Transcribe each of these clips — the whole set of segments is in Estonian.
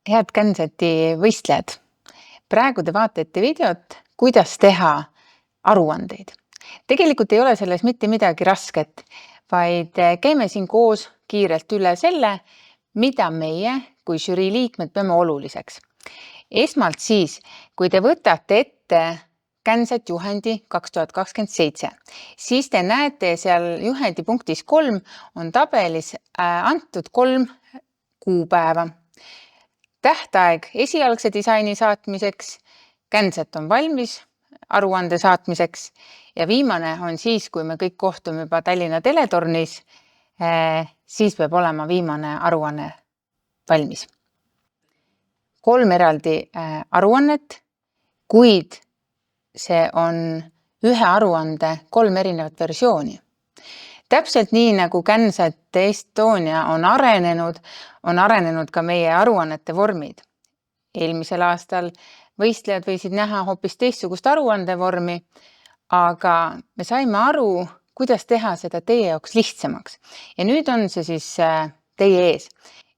Head Känseti võistlejad! Praegu te vaatate videot, kuidas teha aruandeid. Tegelikult ei ole selles mitte midagi rasket, vaid käime siin koos kiirelt üle selle, mida meie kui žürii liikmed peame oluliseks. Esmalt siis, kui te võtate ette Känsat juhendi 2027, siis te näete seal juhendi punktis 3 on tabelis antud 3 kuupäeva. Tähtaeg esialgse disaini saatmiseks, Känsat on valmis aruande saatmiseks ja viimane on siis, kui me kõik kohtume juba Tallinna teletornis, siis peab olema viimane aruanne valmis. 3 eraldi aruannet, kuid see on ühe aruande 3 erinevat versiooni. Täpselt nii, nagu Känsat Estonia on arenenud ka meie aruannete vormid. Eelmisel aastal võistlejad võisid näha hoopis teistsugust aruandevormi, aga me saime aru, kuidas teha seda teie jaoks lihtsamaks. Ja nüüd on see siis teie ees.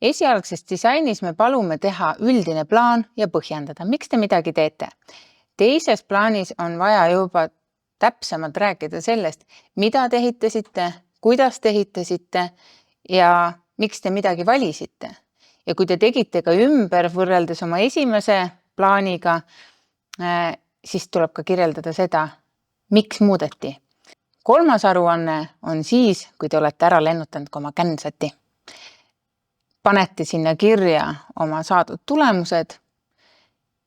Esialgses disainis me palume teha üldine plaan ja põhjendada, miks te midagi teete. Teises plaanis on vaja juba täpsemalt rääkida sellest, mida te ehitasite, kuidas te ehitasite ja miks te midagi valisite. Ja kui te tegite ka ümber võrreldes oma esimese plaaniga, siis tuleb ka kirjeldada seda, miks muudeti. 3. aruanne on siis, kui te olete ära lennutanud ka oma Känsati. Panete sinna kirja oma saadud tulemused,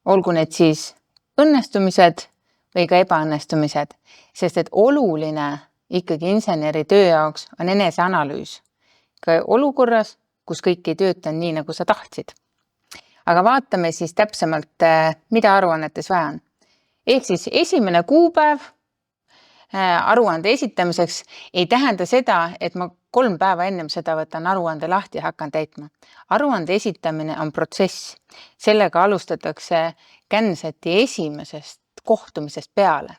olgu need siis õnnestumised või ka ebaõnnestumised, sest et oluline ikkagi inseneri töö jaoks on eneseanalüüs. Ka olukorras, kus kõik ei tööta nii, nagu sa tahtsid. Aga vaatame siis täpsemalt, mida aruannetes vaja on. Ehk siis esimene kuupäev aruande esitamiseks ei tähenda seda, et ma 3 päeva ennem seda võtan aruande lahti ja hakkan täitma. Aruande esitamine on protsess. Sellega alustatakse Känsati esimesest kohtumisest peale.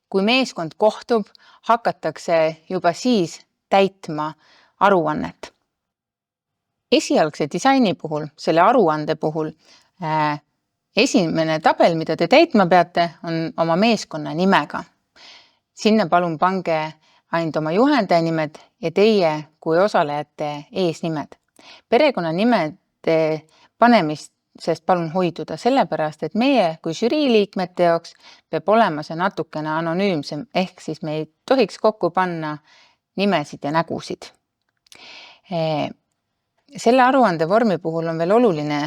Kui meeskond kohtub, hakatakse juba siis täitma aruannet. Esialgse disaini puhul, selle aruande puhul, esimene tabel, mida te täitma peate, on oma meeskonna nimega. Sinna palun pange ainult oma juhendaja nimed ja teie kui osalejate eesnimed. Perekonnanimede panemisest palun hoiduda sellepärast, et meie kui žürii liikmete jaoks peab olema see natukene anonüümsem, ehk siis me ei tohiks kokku panna nimesid ja nägusid. Selle aruande vormi puhul on veel oluline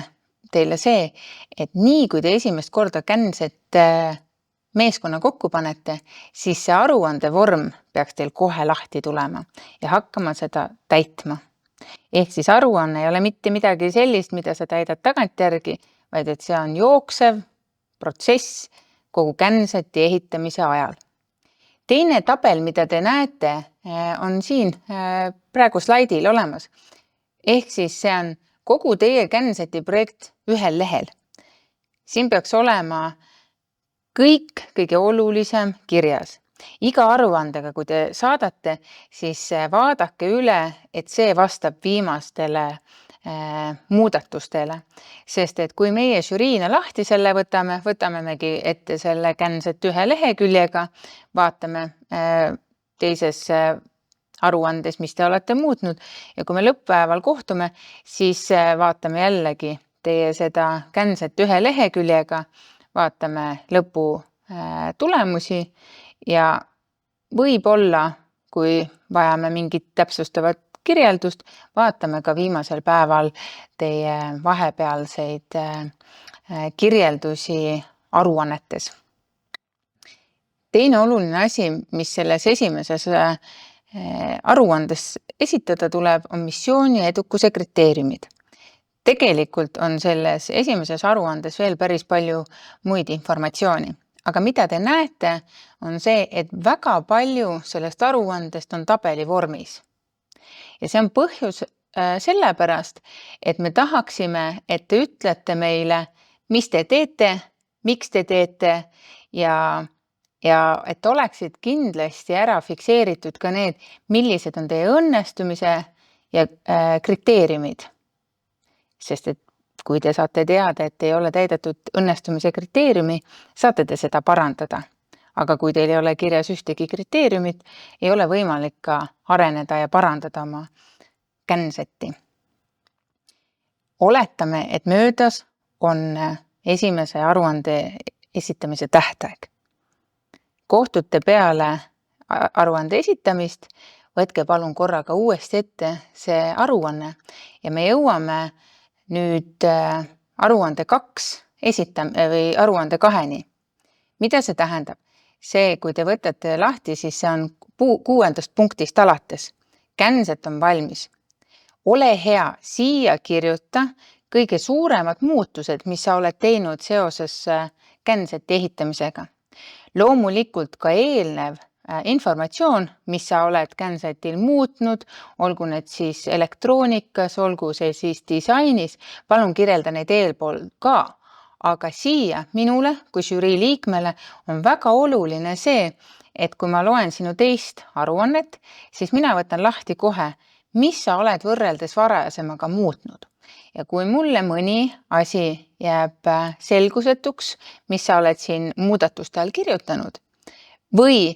teile see, et nii kui te esimest korda Känsat meeskonna kokku panete, siis see aruande vorm peaks teil kohe lahti tulema ja hakkama seda täitma. Ehk siis aruanne ei ole mitte midagi sellist, mida sa täidad tagantjärgi, vaid et see on jooksev protsess kogu Känsati ehitamise ajal. Teine tabel, mida te näete, on siin praegu slaidil olemas. Ehk siis see on kogu teie Känsati projekt ühel lehel. Siin peaks olema kõik kõige olulisem kirjas. Iga aruandega, kui te saadate, siis vaadake üle, et see vastab viimastele muudatustele. Sest et kui meie žüriina lahti selle võtame megi ette selle Känsat ühe leheküljega, vaatame teises aruandes, mis te olete muutnud ja kui me lõpppäeval kohtume, siis vaatame jällegi teie seda Känsat ühe leheküljega, vaatame lõpu tulemusi ja võib-olla, kui vajame mingit täpsustavat kirjeldust, vaatame ka viimasel päeval teie vahepealseid kirjeldusi aruannetes. Teine oluline asi, mis selles esimeses aruandes esitada tuleb, on missiooni edukuse kriteeriumid. Tegelikult on selles esimeses aruandes veel päris palju muid informatsiooni. Aga mida te näete, on see, et väga palju sellest aruandest on tabeli vormis. Ja see on põhjus sellepärast, et me tahaksime, et te ütlete meile, mis te teete, miks te teete ja et oleksid kindlasti ära fikseeritud ka need, millised on teie õnnestumise ja kriteeriumid. Sest et Kui te saate teada, et ei ole täidetud õnnestumise kriteeriumi, saate te seda parandada. Aga kui teil ei ole kirjas ühtegi kriteeriumit, ei ole võimalik ka areneda ja parandada oma CAN-setti. Oletame, et möödas on esimese aruande esitamise tähtaeg. Kohtute peale aruande esitamist, võtke palun korraga uuesti ette see aruanne ja me jõuame nüüd aruande 2 või aruande 2-ni. Mida see tähendab? See, kui te võtate lahti, siis see on 6. punktist alates. CAN-set on valmis. Ole hea, siia kirjuta kõige suuremad muutused, mis sa oled teinud seoses CAN-seti ehitamisega. Loomulikult ka eelnev informatsioon, mis sa oled CAN-setil muutnud, olgu need siis elektroonikas, olgu see siis disainis, palun kirjelda neid eelpool ka. Aga siia minule kui žürii liikmele on väga oluline see, et kui ma loen sinu teist aruannet, siis mina võtan lahti kohe, mis sa oled võrreldes varasemaga muutnud. Ja kui mulle mõni asi jääb selgusetuks, mis sa oled siin muudatuste all kirjutanud, või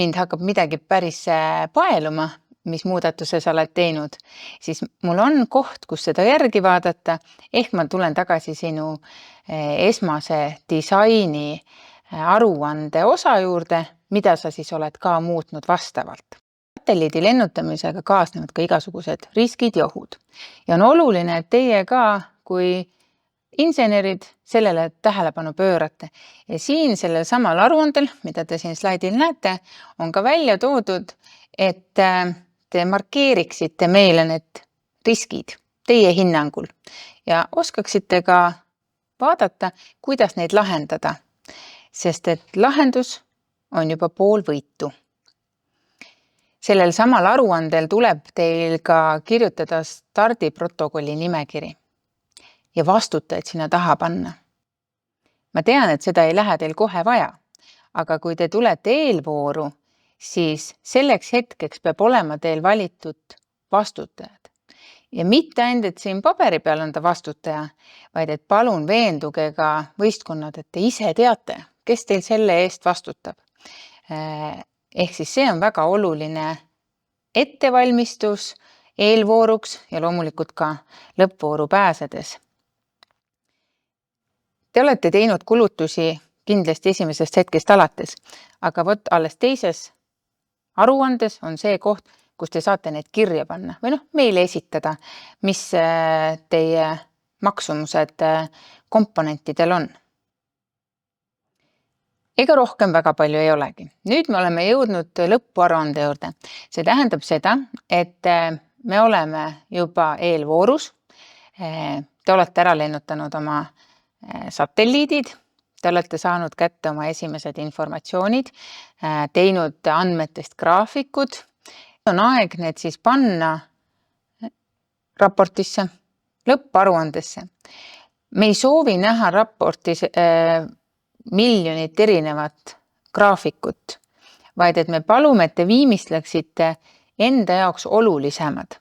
mind hakkab midagi päris paeluma, mis muudatuse sa oled teinud, siis mul on koht, kus seda järgi vaadata, ehk ma tulen tagasi sinu esmase disaini aruande osa juurde, mida sa siis oled ka muutnud vastavalt. Satelliidi lennutamisega kaasnevad ka igasugused riskid ja ohud. Ja on oluline, et teie ka kui insenerid sellele tähelepanu pöörate. Ja siin sellel samal aruandel, mida te siin slaidil näete, on ka välja toodud, et te markeeriksite meile need riskid teie hinnangul ja oskaksite ka vaadata, kuidas neid lahendada, sest et lahendus on juba pool võitu. Sellel samal aruandel tuleb teil ka kirjutada stardiprotokolli nimekiri ja vastutajad sinna taha panna. Ma tean, et seda ei lähe teil kohe vaja, aga kui te tulete eelvooru, siis selleks hetkeks peab olema teil valitud vastutajad. Ja mitte ainult, et siin paberi peal on ta vastutaja, vaid et palun veenduge ka võistkonnad, et te ise teate, kes teil selle eest vastutab. Ehk siis see on väga oluline ettevalmistus eelvooruks ja loomulikult ka lõppvooru pääsedes. Te olete teinud kulutusi kindlasti esimesest hetkest alates, aga alles teises aruandes on see koht, kus te saate need kirja panna või meile esitada, mis teie maksumused komponentidel on. Ega rohkem väga palju ei olegi. Nüüd me oleme jõudnud lõppuaruande juurde. See tähendab seda, et me oleme juba eelvoorus. Te olete ära lennutanud oma satelliidid, te olete saanud kätte oma esimesed informatsioonid, teinud andmetest graafikud. On aeg need siis panna raportisse, lõpparuandesse. Me ei soovi näha raportis miljonit erinevat graafikut, vaid et me palume, et te viimistleksite enda jaoks olulisemad.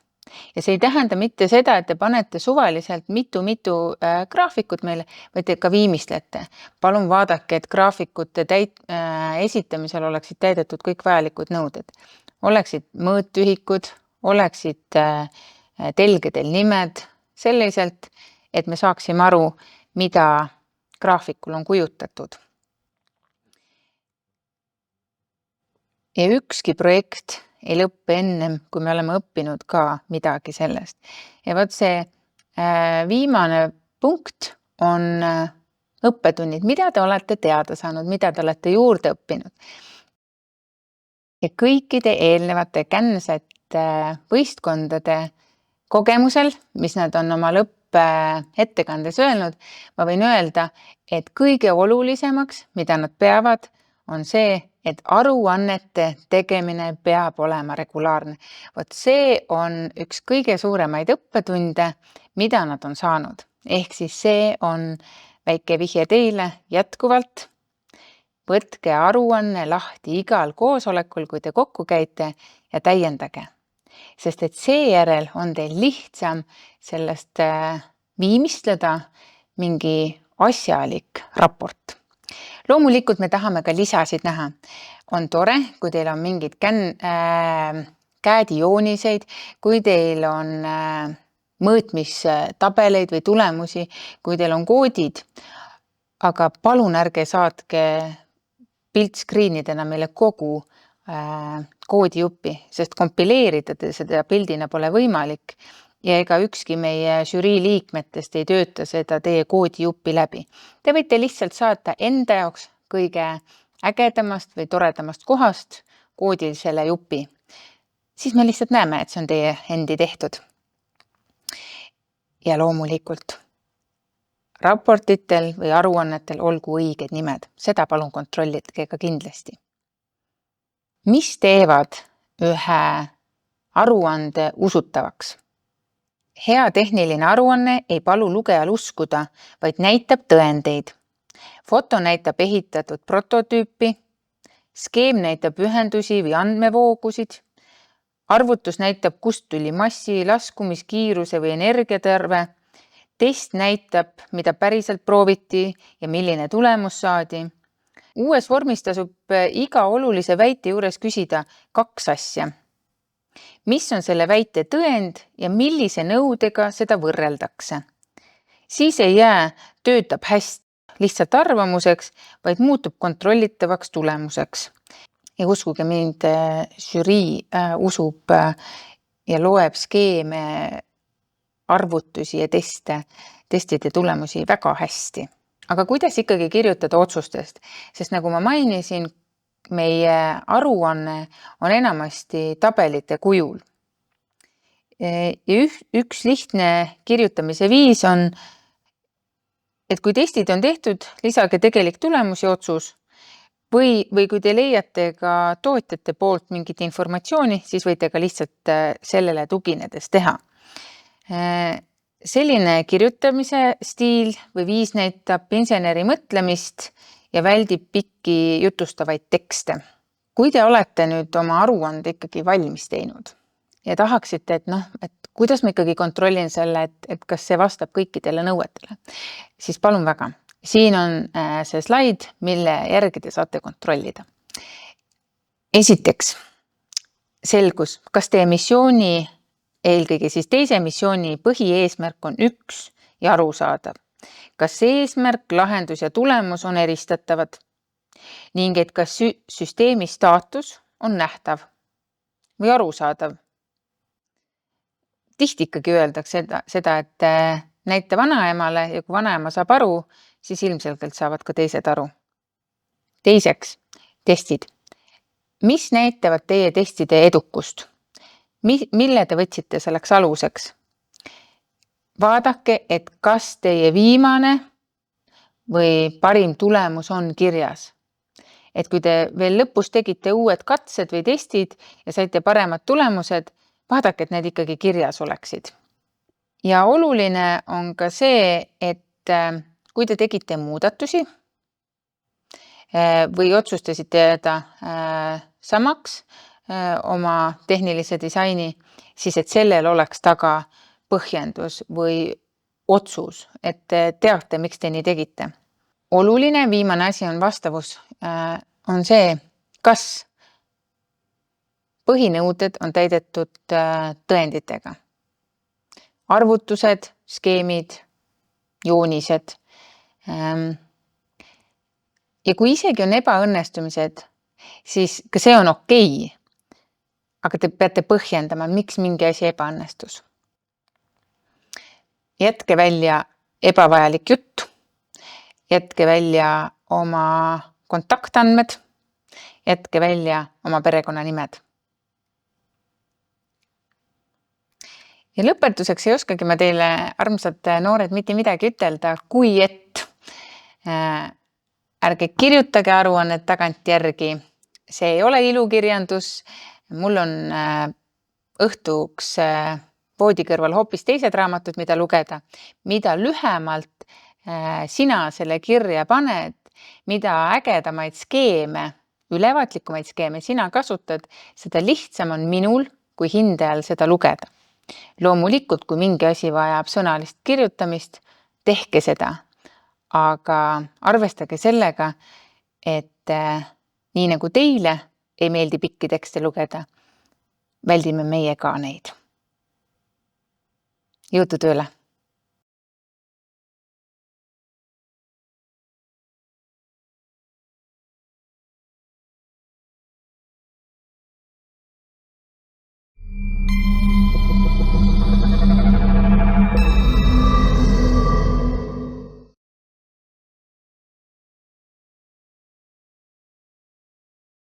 Ja see ei tähenda mitte seda, et te panete suvaliselt mitu graafikut meile, vaid te ka viimistlete. Palun vaadake, et graafikute esitamisel oleksid täidetud kõik vajalikud nõuded. Oleksid mõõtühikud, oleksid telgedel nimed selliselt, et me saaksime aru, mida graafikul on kujutatud. Ja ükski projekt ei lõppe ennem, kui me oleme õppinud ka midagi sellest. Ja võt see viimane punkt on õppetunnid, mida te olete teada saanud, mida te olete juurde õppinud. Ja kõikide eelnevate CAN-set võistkondade kogemusel, mis nad on oma lõppettekandes öelnud, ma võin öelda, et kõige olulisemaks, mida nad peavad, on see, et aruannete tegemine peab olema regulaarne. Vot see on üks kõige suuremaid õppetunde, mida nad on saanud. Ehk siis see on väike vihje teile jätkuvalt. Võtke aruanne lahti igal koosolekul, kui te kokku käite ja täiendage. Sest et seejärel on teil lihtsam sellest viimistleda mingi asjalik raport. Loomulikult me tahame ka lisasid näha. On tore, kui teil on mingid käedijooniseid, kui teil on mõõtmistabeleid või tulemusi, kui teil on koodid, aga palun ärge saatke piltskriinidena meile kogu koodijuppi, sest kompileerida seda pildina pole võimalik ja ega ükski meie žürii liikmetest ei tööta seda teie koodijuppi läbi. Te võite lihtsalt saata enda jaoks kõige ägedamast või toredamast kohast koodil selle jupi. Siis me lihtsalt näeme, et see on teie endi tehtud. Ja loomulikult raportitel või aruannetel olgu õiged nimed. Seda palun kontrollitke ka kindlasti. Mis teevad ühe aruande usutavaks? Hea tehniline aruanne ei palu lugejal uskuda, vaid näitab tõendeid. Foto näitab ehitatud prototüüpi, skeem näitab ühendusi või andmevoogusid, arvutus näitab, kust tuli massi, laskumiskiiruse või energiatarve, test näitab, mida päriselt prooviti ja milline tulemus saadi. Uues vormis tasub iga olulise väite juures küsida 2 asja. Mis on selle väite tõend ja millise nõudega seda võrreldakse? Siis ei jää töötab hästi lihtsalt arvamuseks, vaid muutub kontrollitavaks tulemuseks. Ja uskuge mind, žürii usub ja loeb skeeme, arvutusi ja testide tulemusi väga hästi. Aga kuidas ikkagi kirjutada otsustest? Sest nagu ma mainisin, meie aruanne on enamasti tabelite kujul. Ja üks lihtne kirjutamise viis on, et kui testid on tehtud, lisage tegelik tulemus ja otsus. Või kui te leiate ka tootjate poolt mingit informatsiooni, siis võite ka lihtsalt sellele tuginedes teha. Selline kirjutamise stiil või viis näitab inseneri mõtlemist ja väldib pikki jutustavaid tekste. Kui te olete nüüd oma aruande ikkagi valmis teinud ja tahaksite, et kuidas ma ikkagi kontrollin selle, et kas see vastab kõikidele nõuetele, siis palun väga. Siin on see slaid, mille järgi te saate kontrollida. Esiteks, selgus, kas teie missiooni eelkõige siis teise missiooni põhieesmärk on üks ja arusaadav. Kas eesmärk, lahendus ja tulemus on eristatavad ning et kas süsteemi staatus on nähtav või arusaadav. Tihti ikkagi öeldakse seda, et näita vanaemale ja kui vanaema saab aru, siis ilmselgelt saavad ka teised aru. Teiseks, testid. Mis näitavad teie testide edukust? Mille te võtsite selleks aluseks? Vaadake, et kas teie viimane või parim tulemus on kirjas. Et kui te veel lõpus tegite uued katsed või testid ja saite paremad tulemused, vaadake, et need ikkagi kirjas oleksid. Ja oluline on ka see, et kui te tegite muudatusi või otsustasite jääda samaks oma tehnilise disaini, siis et sellel oleks taga põhjendus või otsus, et teate, miks te nii tegite. Oluline viimane asi on vastavus, on see, kas põhinõuded on täidetud tõenditega. Arvutused, skeemid, joonised. Ja kui isegi on ebaõnnestumised, siis ka see on okei. Aga te peate põhjendama, miks mingi asi ebaõnnestus. Jätke välja ebavajalik jutt, jätke välja oma kontaktandmed, jätke välja oma perekonnanimed. Ja lõpetuseks ei oskagi ma teile, armsad noored, mitte midagi ütelda, kui et ärge kirjutage aruannet tagantjärgi. See ei ole ilukirjandus. Mul on õhtuks voodi kõrval hoopis teised raamatud, mida lugeda. Mida lühemalt sina selle kirja paned, mida ägedamaid skeeme, ülevaatlikumaid skeeme sina kasutad, seda lihtsam on minul kui hindajal seda lugeda. Loomulikult, kui mingi asi vajab sõnalist kirjutamist, tehke seda, aga arvestage sellega, et nii nagu teile ei meeldi pikki tekste lugeda, väldime meie ka neid. Jõudu tööle!